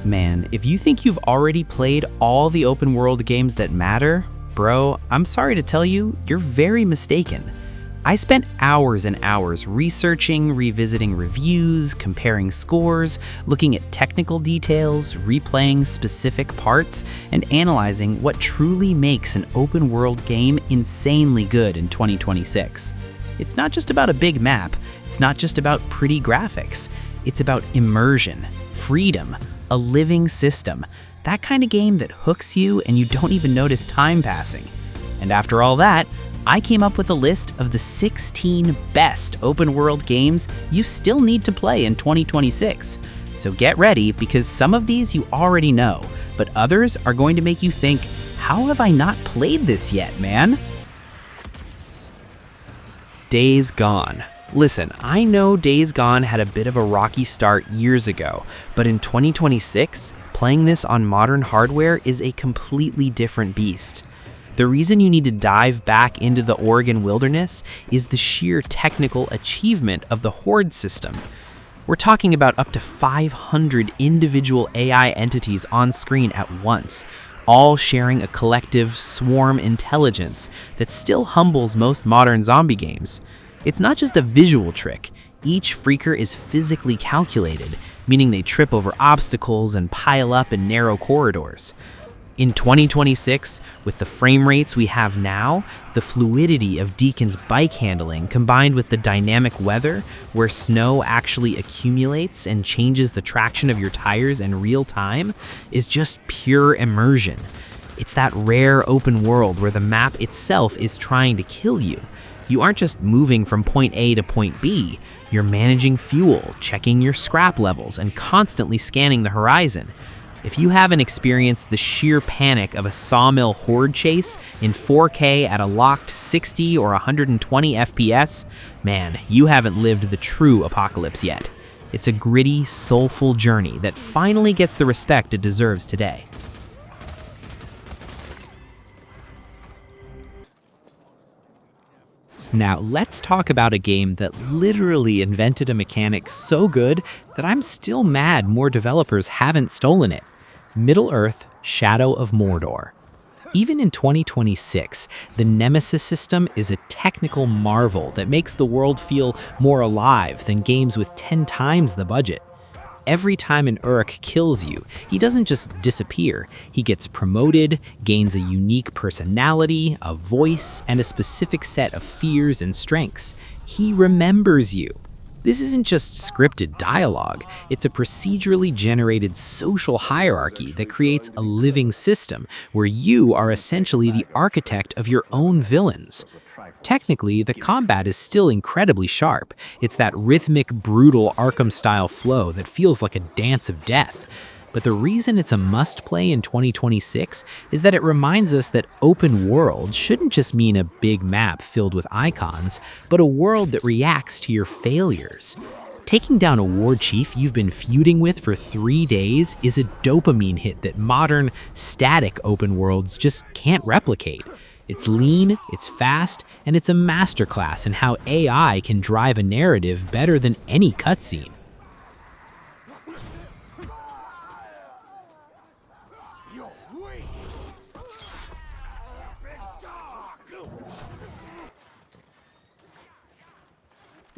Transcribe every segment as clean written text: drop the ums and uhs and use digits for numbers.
Man, if you think you've already played all the open world games that matter, bro, I'm sorry to tell you, you're very mistaken. I spent hours and hours researching, revisiting reviews, comparing scores, looking at technical details, replaying specific parts, and analyzing what truly makes an open world game insanely good in 2026. It's not just about a big map, it's not just about pretty graphics, it's about immersion, freedom, a living system, that kind of game that hooks you and you don't even notice time passing. And after all that, I came up with a list of the 16 best open world games you still need to play in 2026. So get ready, because some of these you already know, but others are going to make you think, how have I not played this yet, man? Days Gone. Listen, I know Days Gone had a bit of a rocky start years ago, but in 2026, playing this on modern hardware is a completely different beast. The reason you need to dive back into the Oregon wilderness is the sheer technical achievement of the Horde system. We're talking about up to 500 individual AI entities on screen at once, all sharing a collective swarm intelligence that still humbles most modern zombie games. It's not just a visual trick. Each freaker is physically calculated, meaning they trip over obstacles and pile up in narrow corridors. In 2026, with the frame rates we have now, the fluidity of Deacon's bike handling combined with the dynamic weather, where snow actually accumulates and changes the traction of your tires in real time, is just pure immersion. It's that rare open world where the map itself is trying to kill you. You aren't just moving from point A to point B, you're managing fuel, checking your scrap levels, and constantly scanning the horizon. If you haven't experienced the sheer panic of a sawmill horde chase in 4K at a locked 60 or 120 FPS, man, you haven't lived the true apocalypse yet. It's a gritty, soulful journey that finally gets the respect it deserves today. Now, let's talk about a game that literally invented a mechanic so good that I'm still mad more developers haven't stolen it. Middle-earth: Shadow of Mordor. Even in 2026, the Nemesis system is a technical marvel that makes the world feel more alive than games with 10 times the budget. Every time an Uruk kills you, he doesn't just disappear. He gets promoted, gains a unique personality, a voice, and a specific set of fears and strengths. He remembers you. This isn't just scripted dialogue, it's a procedurally generated social hierarchy that creates a living system where you are essentially the architect of your own villains. Technically, the combat is still incredibly sharp. It's that rhythmic, brutal Arkham-style flow that feels like a dance of death. But the reason it's a must-play in 2026 is that it reminds us that open world shouldn't just mean a big map filled with icons, but a world that reacts to your failures. Taking down a war chief you've been feuding with for 3 days is a dopamine hit that modern, static open worlds just can't replicate. It's lean, it's fast, and it's a masterclass in how AI can drive a narrative better than any cutscene.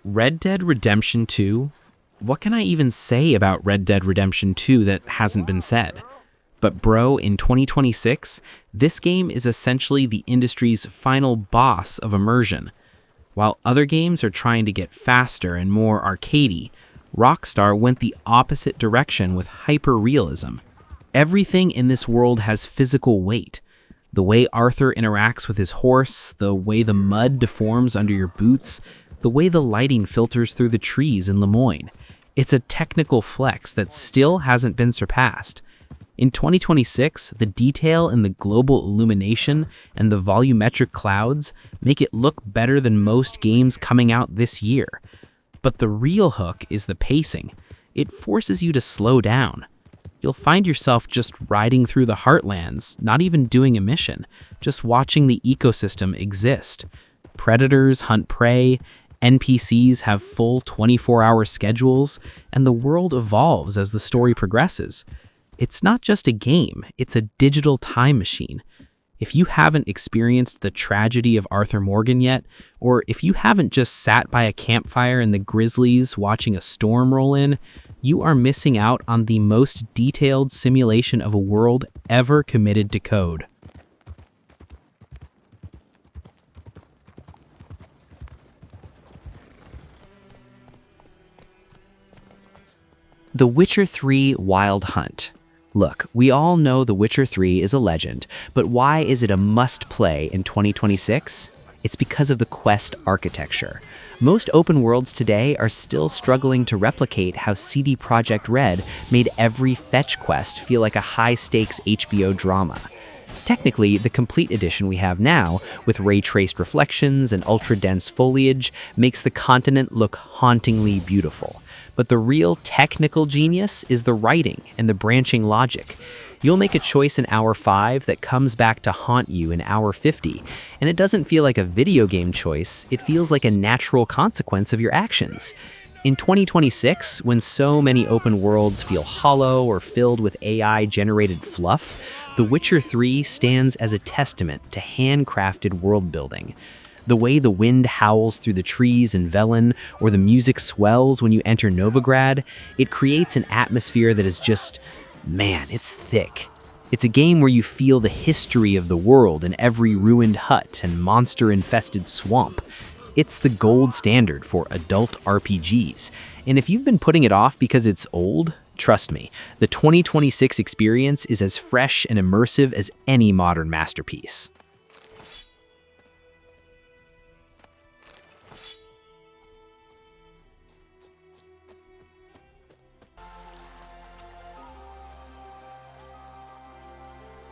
Red Dead Redemption 2? What can I even say about Red Dead Redemption 2 that hasn't been said? But bro, in 2026, this game is essentially the industry's final boss of immersion. While other games are trying to get faster and more arcadey, Rockstar went the opposite direction with hyper-realism. Everything in this world has physical weight. The way Arthur interacts with his horse, the way the mud deforms under your boots, the way the lighting filters through the trees in Lemoyne. It's a technical flex that still hasn't been surpassed. In 2026, the detail in the global illumination and the volumetric clouds make it look better than most games coming out this year. But the real hook is the pacing. It forces you to slow down. You'll find yourself just riding through the heartlands, not even doing a mission, just watching the ecosystem exist. Predators hunt prey, NPCs have full 24-hour schedules, and the world evolves as the story progresses. It's not just a game, it's a digital time machine. If you haven't experienced the tragedy of Arthur Morgan yet, or if you haven't just sat by a campfire in the Grizzlies watching a storm roll in, you are missing out on the most detailed simulation of a world ever committed to code. The Witcher 3 Wild Hunt. Look, we all know The Witcher 3 is a legend, but why is it a must-play in 2026? It's because of the quest architecture. Most open worlds today are still struggling to replicate how CD Projekt Red made every fetch quest feel like a high-stakes HBO drama. Technically, the complete edition we have now, with ray-traced reflections and ultra-dense foliage, makes the continent look hauntingly beautiful. But the real technical genius is the writing and the branching logic. You'll make a choice in hour 5 that comes back to haunt you in hour 50, and it doesn't feel like a video game choice, it feels like a natural consequence of your actions. In 2026, when so many open worlds feel hollow or filled with AI-generated fluff, The Witcher 3 stands as a testament to handcrafted world building. The way the wind howls through the trees in Velen, or the music swells when you enter Novigrad, it creates an atmosphere that is just, man, it's thick. It's a game where you feel the history of the world in every ruined hut and monster-infested swamp. It's the gold standard for adult RPGs, and if you've been putting it off because it's old, trust me, the 2026 experience is as fresh and immersive as any modern masterpiece.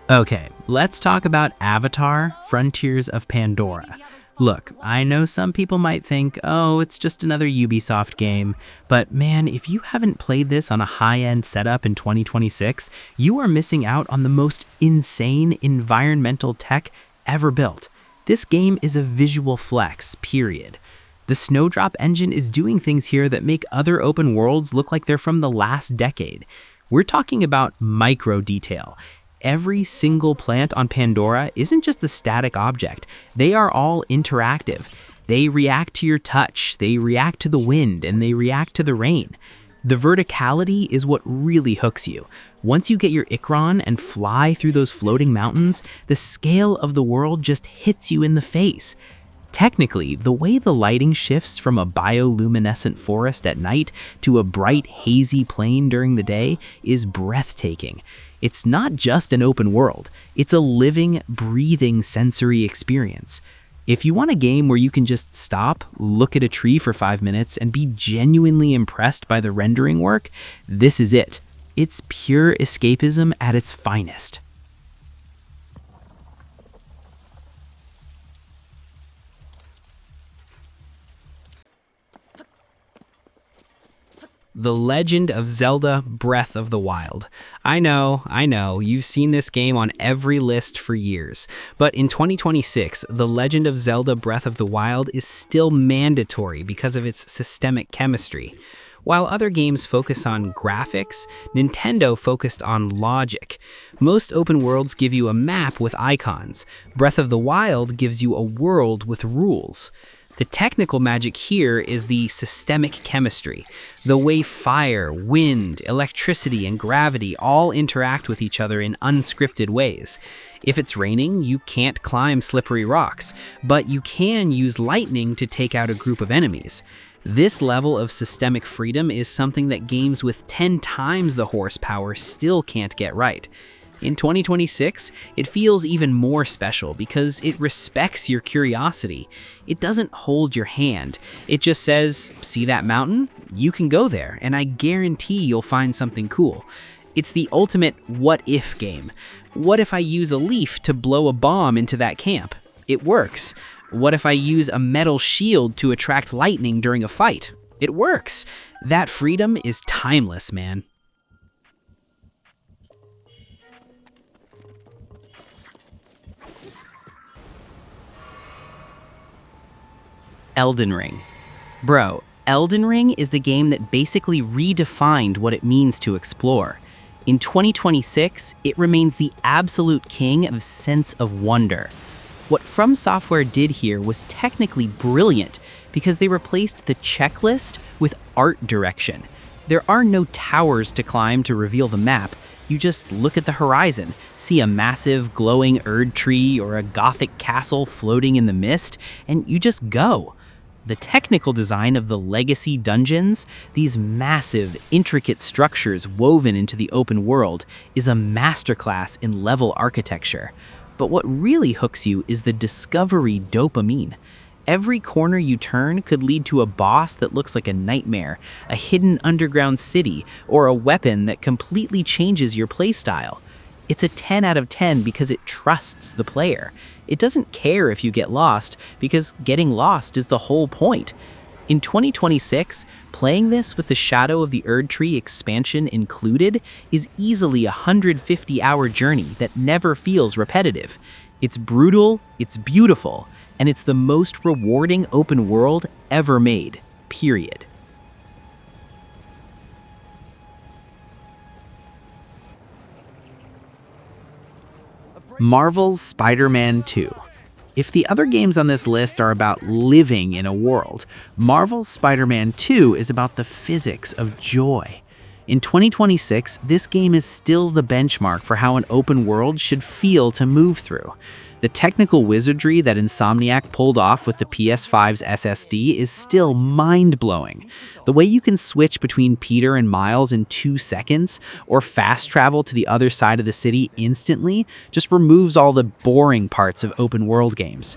Okay, let's talk about Avatar: Frontiers of Pandora. Look, I know some people might think, oh, it's just another Ubisoft game, but man, if you haven't played this on a high-end setup in 2026, you are missing out on the most insane environmental tech ever built. This game is a visual flex, period. The Snowdrop engine is doing things here that make other open worlds look like they're from the last decade. We're talking about micro detail. Every single plant on Pandora isn't just a static object. They are all interactive. They react to your touch, they react to the wind, and they react to the rain. The verticality is what really hooks you. Once you get your Ikron and fly through those floating mountains, the scale of the world just hits you in the face. Technically, the way the lighting shifts from a bioluminescent forest at night to a bright, hazy plain during the day is breathtaking. It's not just an open world, it's a living, breathing sensory experience. If you want a game where you can just stop, look at a tree for 5 minutes, and be genuinely impressed by the rendering work, this is it. It's pure escapism at its finest. The Legend of Zelda: Breath of the Wild. I know, you've seen this game on every list for years, but in 2026, The Legend of Zelda: Breath of the Wild is still mandatory because of its systemic chemistry. While other games focus on graphics, Nintendo focused on logic. Most open worlds give you a map with icons. Breath of the Wild gives you a world with rules. The technical magic here is the systemic chemistry, the way fire, wind, electricity, and gravity all interact with each other in unscripted ways. If it's raining, you can't climb slippery rocks, but you can use lightning to take out a group of enemies. This level of systemic freedom is something that games with 10 times the horsepower still can't get right. In 2026, it feels even more special because it respects your curiosity. It doesn't hold your hand. It just says, see that mountain? You can go there, and I guarantee you'll find something cool. It's the ultimate what-if game. What if I use a leaf to blow a bomb into that camp? It works. What if I use a metal shield to attract lightning during a fight? It works. That freedom is timeless, man. Elden Ring. Bro, Elden Ring is the game that basically redefined what it means to explore. In 2026, it remains the absolute king of sense of wonder. What From Software did here was technically brilliant because they replaced the checklist with art direction. There are no towers to climb to reveal the map. You just look at the horizon, see a massive glowing Erd tree or a gothic castle floating in the mist, and you just go. The technical design of the legacy dungeons, these massive, intricate structures woven into the open world, is a masterclass in level architecture. But what really hooks you is the discovery dopamine. Every corner you turn could lead to a boss that looks like a nightmare, a hidden underground city, or a weapon that completely changes your playstyle. It's a 10 out of 10 because it trusts the player. It doesn't care if you get lost, because getting lost is the whole point. In 2026, playing this with the Shadow of the Erd Tree expansion included is easily a 150-hour journey that never feels repetitive. It's brutal, it's beautiful, and it's the most rewarding open world ever made, period. Marvel's Spider-Man 2. If the other games on this list are about living in a world, Marvel's Spider-Man 2 is about the physics of joy. In 2026, this game is still the benchmark for how an open world should feel to move through. The technical wizardry that Insomniac pulled off with the PS5's SSD is still mind-blowing. The way you can switch between Peter and Miles in 2 seconds, or fast travel to the other side of the city instantly, just removes all the boring parts of open-world games.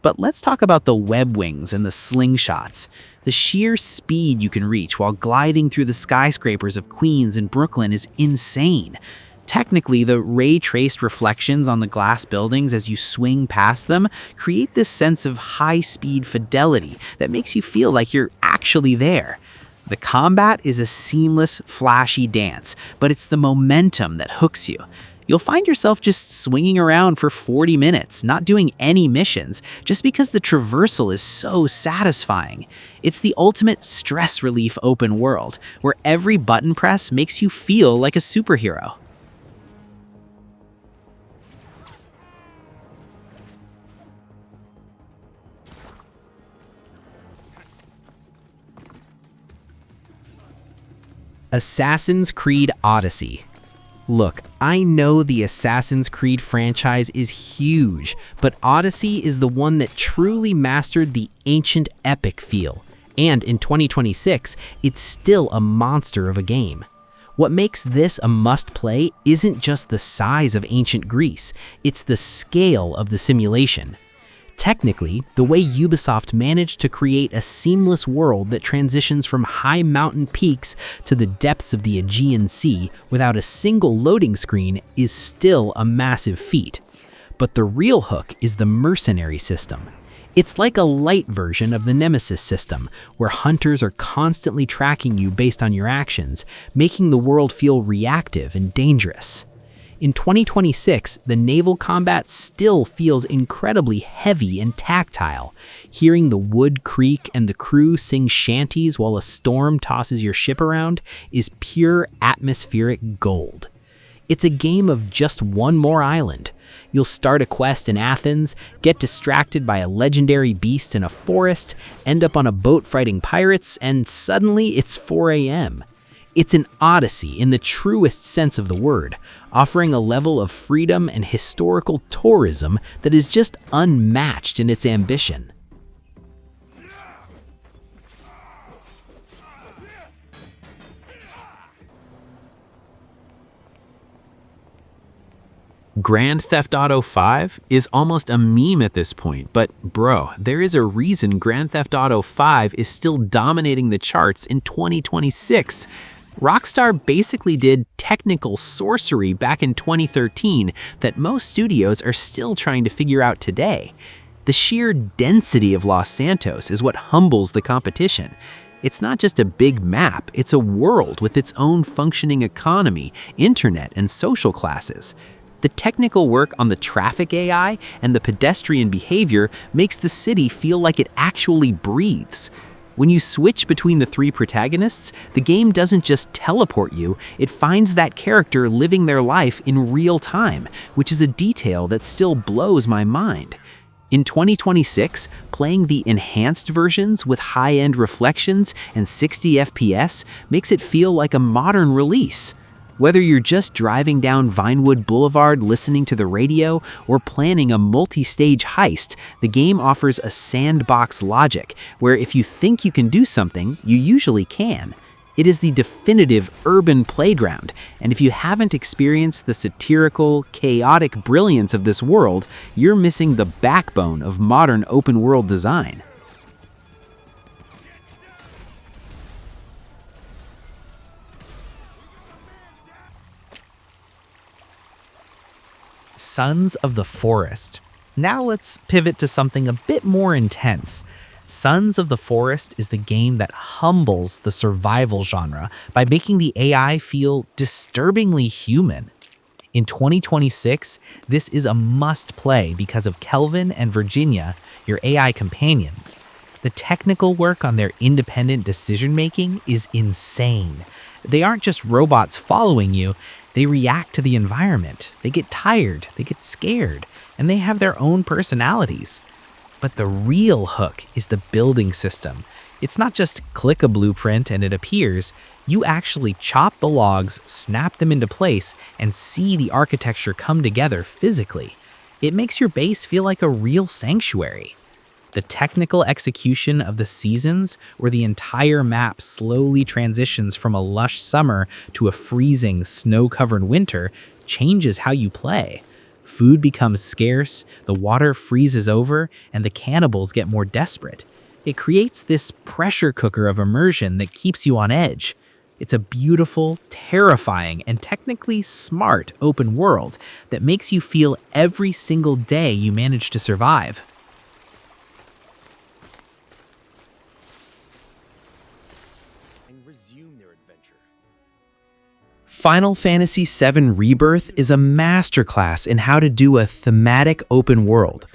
But let's talk about the web wings and the slingshots. The sheer speed you can reach while gliding through the skyscrapers of Queens and Brooklyn is insane. Technically, the ray-traced reflections on the glass buildings as you swing past them create this sense of high-speed fidelity that makes you feel like you're actually there. The combat is a seamless, flashy dance, but it's the momentum that hooks you. You'll find yourself just swinging around for 40 minutes, not doing any missions, just because the traversal is so satisfying. It's the ultimate stress relief open world, where every button press makes you feel like a superhero. Assassin's Creed Odyssey. Look, I know the Assassin's Creed franchise is huge, but Odyssey is the one that truly mastered the ancient epic feel. And in 2026, it's still a monster of a game. What makes this a must-play isn't just the size of ancient Greece, it's the scale of the simulation. Technically, the way Ubisoft managed to create a seamless world that transitions from high mountain peaks to the depths of the Aegean Sea without a single loading screen is still a massive feat. But the real hook is the mercenary system. It's like a light version of the Nemesis system, where hunters are constantly tracking you based on your actions, making the world feel reactive and dangerous. In 2026, the naval combat still feels incredibly heavy and tactile. Hearing the wood creak and the crew sing shanties while a storm tosses your ship around is pure atmospheric gold. It's a game of just one more island. You'll start a quest in Athens, get distracted by a legendary beast in a forest, end up on a boat fighting pirates, and suddenly it's 4 a.m. It's an odyssey in the truest sense of the word, offering a level of freedom and historical tourism that is just unmatched in its ambition. Grand Theft Auto 5 is almost a meme at this point, but bro, there is a reason Grand Theft Auto 5 is still dominating the charts in 2026. Rockstar basically did technical sorcery back in 2013 that most studios are still trying to figure out today. The sheer density of Los Santos is what humbles the competition. It's not just a big map, it's a world with its own functioning economy, internet, and social classes. The technical work on the traffic AI and the pedestrian behavior makes the city feel like it actually breathes. When you switch between the three protagonists, the game doesn't just teleport you, it finds that character living their life in real time, which is a detail that still blows my mind. In 2026, playing the enhanced versions with high-end reflections and 60 FPS makes it feel like a modern release. Whether you're just driving down Vinewood Boulevard listening to the radio or planning a multi-stage heist, the game offers a sandbox logic where if you think you can do something, you usually can. It is the definitive urban playground, and if you haven't experienced the satirical, chaotic brilliance of this world, you're missing the backbone of modern open-world design. Sons of the Forest. Now let's pivot to something a bit more intense. Sons of the Forest is the game that humbles the survival genre by making the AI feel disturbingly human. In 2026, this is a must-play because of Kelvin and Virginia, your AI companions. The technical work on their independent decision-making is insane. They aren't just robots following you, they react to the environment, they get tired, they get scared, and they have their own personalities. But the real hook is the building system. It's not just click a blueprint and it appears, you actually chop the logs, snap them into place, and see the architecture come together physically. It makes your base feel like a real sanctuary. The technical execution of the seasons, where the entire map slowly transitions from a lush summer to a freezing, snow-covered winter, changes how you play. Food becomes scarce, the water freezes over, and the cannibals get more desperate. It creates this pressure cooker of immersion that keeps you on edge. It's a beautiful, terrifying, and technically smart open world that makes you feel every single day you manage to survive. Final Fantasy VII Rebirth is a masterclass in how to do a thematic open world.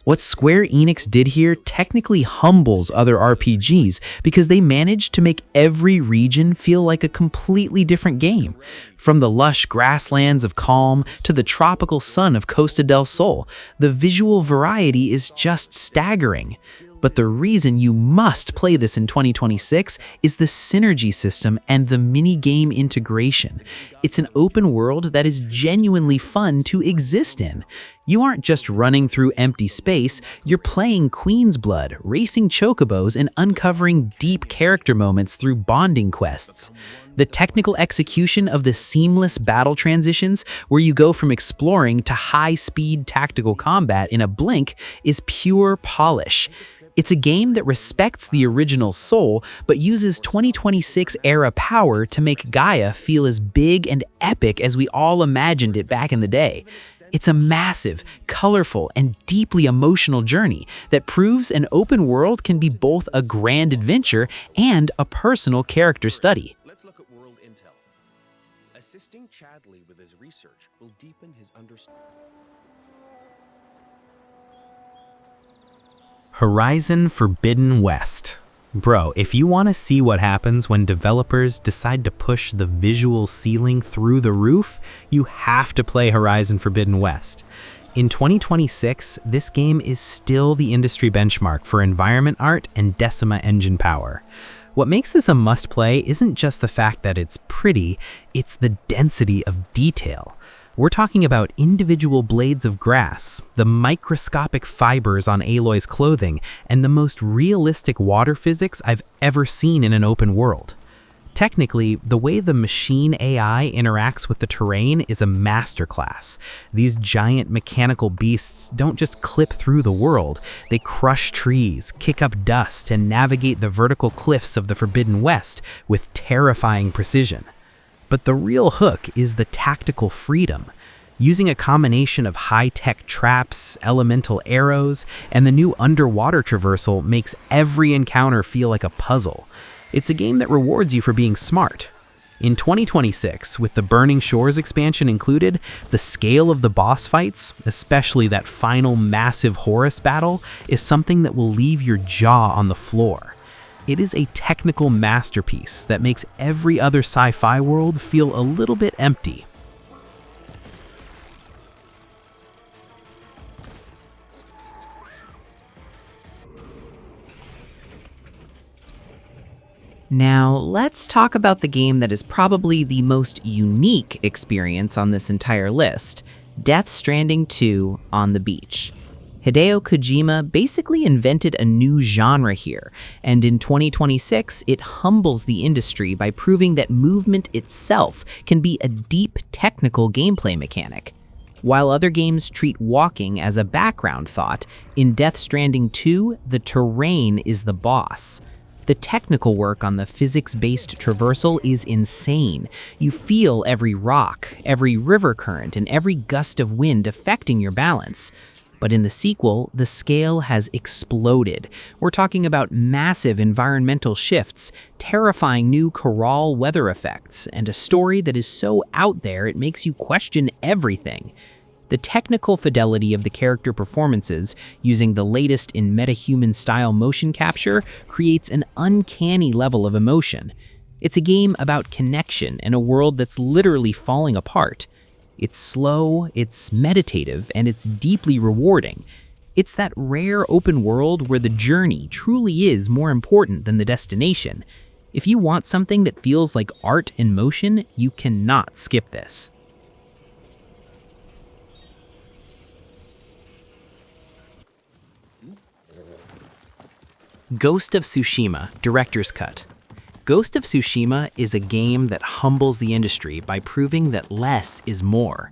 What Square Enix did here technically humbles other RPGs because they managed to make every region feel like a completely different game. From the lush grasslands of Calm to the tropical sun of Costa del Sol, the visual variety is just staggering. But the reason you must play this in 2026 is the synergy system and the mini-game integration. It's an open world that is genuinely fun to exist in. You aren't just running through empty space, you're playing Queen's Blood, racing chocobos, and uncovering deep character moments through bonding quests. The technical execution of the seamless battle transitions, where you go from exploring to high-speed tactical combat in a blink, is pure polish. It's a game that respects the original soul, but uses 2026-era power to make Gaia feel as big and epic as we all imagined it back in the day. It's a massive, colorful, and deeply emotional journey that proves an open world can be both a grand adventure and a personal character study. Let's look at world intel. Assisting Chadley with his research will deepen his understanding. Horizon Forbidden West. Bro, if you want to see what happens when developers decide to push the visual ceiling through the roof, you have to play Horizon Forbidden West. In 2026, this game is still the industry benchmark for environment art and Decima engine power. What makes this a must-play isn't just the fact that it's pretty, it's the density of detail. We're talking about individual blades of grass, the microscopic fibers on Aloy's clothing, and the most realistic water physics I've ever seen in an open world. Technically, the way the machine AI interacts with the terrain is a masterclass. These giant mechanical beasts don't just clip through the world, they crush trees, kick up dust, and navigate the vertical cliffs of the Forbidden West with terrifying precision. But the real hook is the tactical freedom. Using a combination of high-tech traps, elemental arrows, and the new underwater traversal makes every encounter feel like a puzzle. It's a game that rewards you for being smart. In 2026, with the Burning Shores expansion included, the scale of the boss fights, especially that final massive Horus battle, is something that will leave your jaw on the floor. It is a technical masterpiece that makes every other sci-fi world feel a little bit empty. Now, let's talk about the game that is probably the most unique experience on this entire list, Death Stranding 2 on the Beach. Hideo Kojima basically invented a new genre here, and in 2026, it humbles the industry by proving that movement itself can be a deep technical gameplay mechanic. While other games treat walking as a background thought, in Death Stranding 2, the terrain is the boss. The technical work on the physics-based traversal is insane. You feel every rock, every river current, and every gust of wind affecting your balance. But in the sequel, the scale has exploded. We're talking about massive environmental shifts, terrifying new Corral weather effects, and a story that is so out there it makes you question everything. The technical fidelity of the character performances, using the latest in metahuman-style motion capture, creates an uncanny level of emotion. It's a game about connection in a world that's literally falling apart. It's slow, it's meditative, and it's deeply rewarding. It's that rare open world where the journey truly is more important than the destination. If you want something that feels like art in motion, you cannot skip this. Ghost of Tsushima Director's Cut. Ghost of Tsushima is a game that humbles the industry by proving that less is more.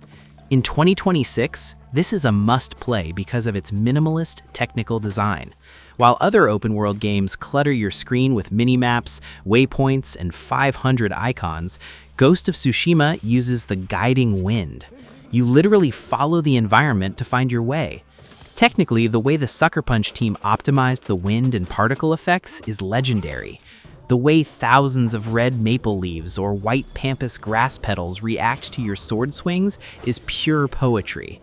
In 2026, this is a must-play because of its minimalist technical design. While other open-world games clutter your screen with mini-maps, waypoints, and 500 icons, Ghost of Tsushima uses the guiding wind. You literally follow the environment to find your way. Technically, the way the Sucker Punch team optimized the wind and particle effects is legendary. The way thousands of red maple leaves or white pampas grass petals react to your sword swings is pure poetry.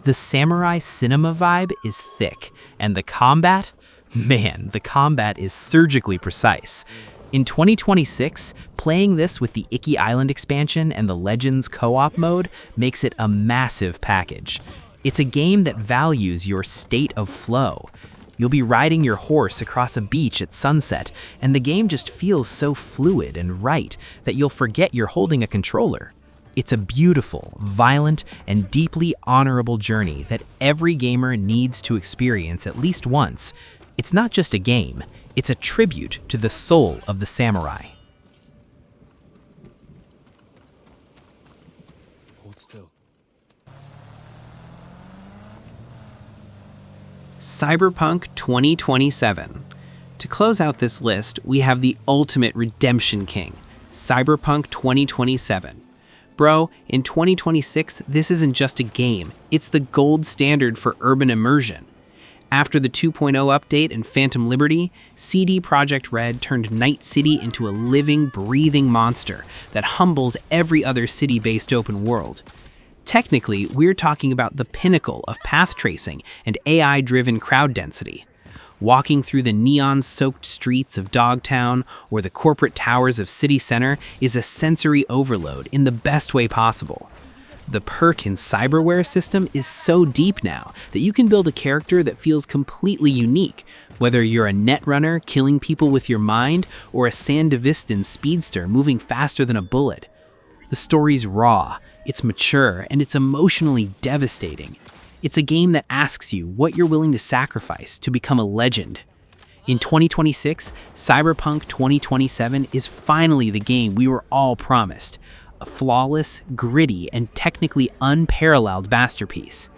The samurai cinema vibe is thick, and the combat? Man, the combat is surgically precise. In 2026, playing this with the Icky Island expansion and the Legends co-op mode makes it a massive package. It's a game that values your state of flow. You'll be riding your horse across a beach at sunset, and the game just feels so fluid and right that you'll forget you're holding a controller. It's a beautiful, violent, and deeply honorable journey that every gamer needs to experience at least once. It's not just a game, it's a tribute to the soul of the samurai. Hold still. Cyberpunk 2027. To close out this list, we have the ultimate redemption king, Cyberpunk 2027. Bro, in 2026, this isn't just a game, it's the gold standard for urban immersion. After the 2.0 update and Phantom Liberty, CD Projekt Red turned Night City into a living, breathing monster that humbles every other city-based open world. Technically, we're talking about the pinnacle of path tracing and AI-driven crowd density. Walking through the neon-soaked streets of Dogtown or the corporate towers of City Center is a sensory overload in the best way possible. The Perkin cyberware system is so deep now that you can build a character that feels completely unique, whether you're a netrunner killing people with your mind or a Sandevistan speedster moving faster than a bullet. The story's raw, it's mature, and it's emotionally devastating. It's a game that asks you what you're willing to sacrifice to become a legend. In 2026, Cyberpunk 2027 is finally the game we were all promised. A flawless, gritty, and technically unparalleled masterpiece.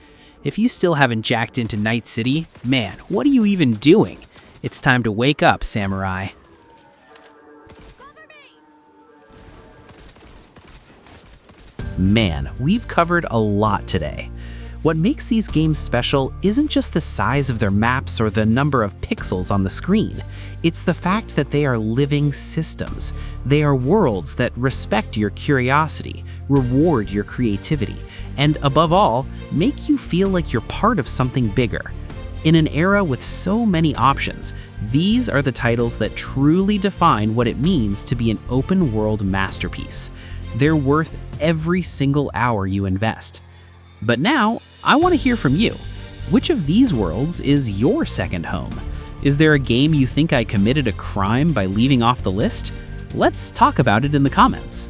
If you still haven't jacked into Night City, man, what are you even doing? It's time to wake up, samurai. Man, we've covered a lot today. What makes these games special isn't just the size of their maps or the number of pixels on the screen. It's the fact that they are living systems. They are worlds that respect your curiosity, reward your creativity, and above all, make you feel like you're part of something bigger. In an era with so many options, these are the titles that truly define what it means to be an open-world masterpiece. They're worth every single hour you invest. But now, I want to hear from you. Which of these worlds is your second home? Is there a game you think I committed a crime by leaving off the list? Let's talk about it in the comments.